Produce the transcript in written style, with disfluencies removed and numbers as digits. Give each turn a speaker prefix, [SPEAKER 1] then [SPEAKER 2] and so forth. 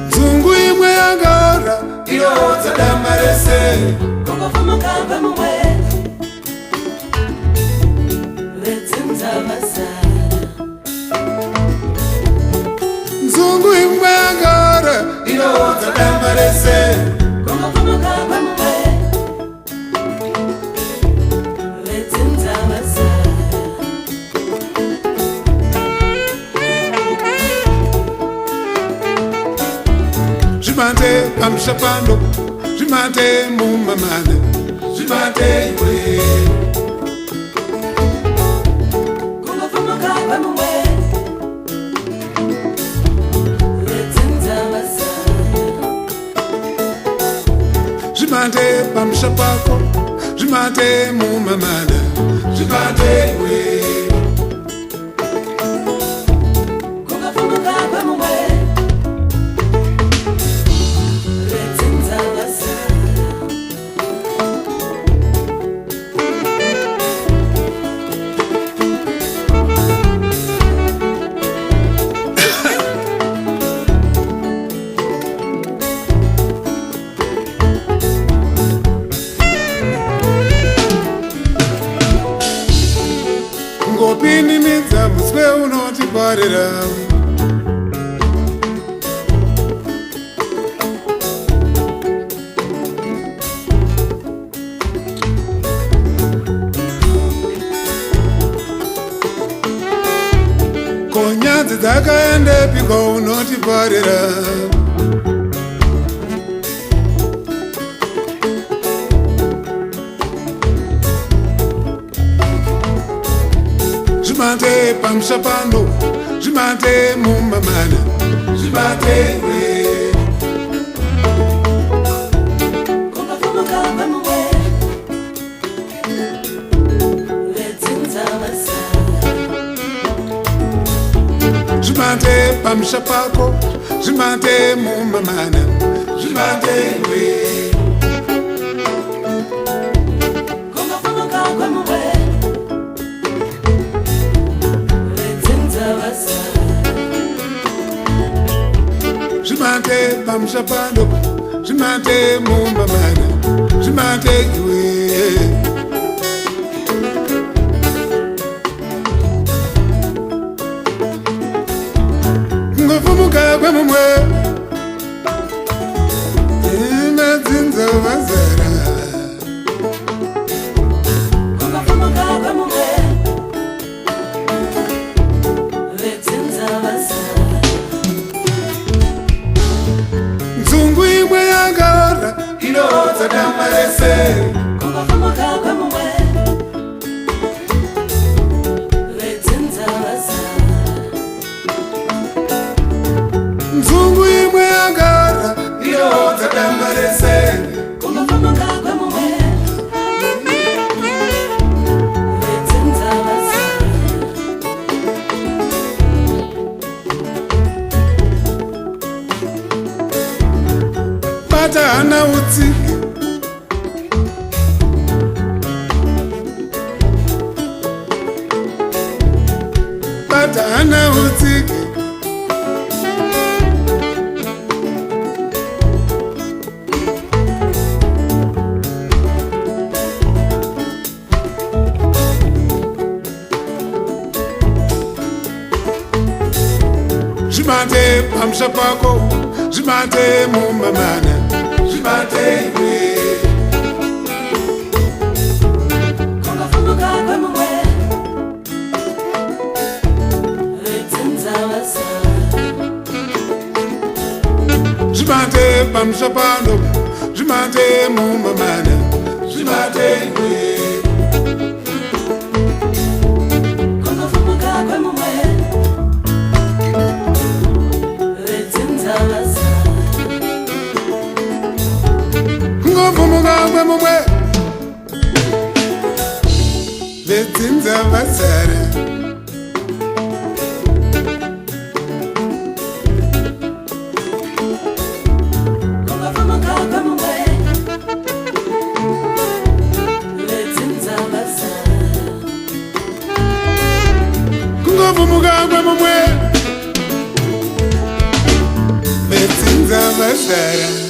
[SPEAKER 1] Nzungu imwe yagaora inoodza dama rese. Nzungu imwe yagaora inoodza dama rese. Zvimate pamushapando, zvimate mumamana, zvimate iwe. Zvimate pamushapako, zvimate mumamana, zvimate iwe. Ngopinimidza muswe unotiparira. Konyanzi dzakaendepiko unotiparira. Zvimate pamushapando, zvimate mumamana, zvimate iwe. Zvimate pamushapako, zvimate mumamana, zvimate iwe. Zvimate pamushapando, zvimate mumamana, zvimate iwe. Ngofumuka kwemumwe, inadzinza vazara. Nzungu imwe yagaora inoodza dama rese. Nzungu imwe yagaora inoodza dama rese. Bata hana utsike, bata hana utsike. Zvimate pamushapako, zvimate mumamana, zvimate iwe. Zvimate pamushapando, zvimate mumamana, zvimate iwe. Ngofumuka kwemumwe, vedzinza vazara. Magwa mwe Betinza masara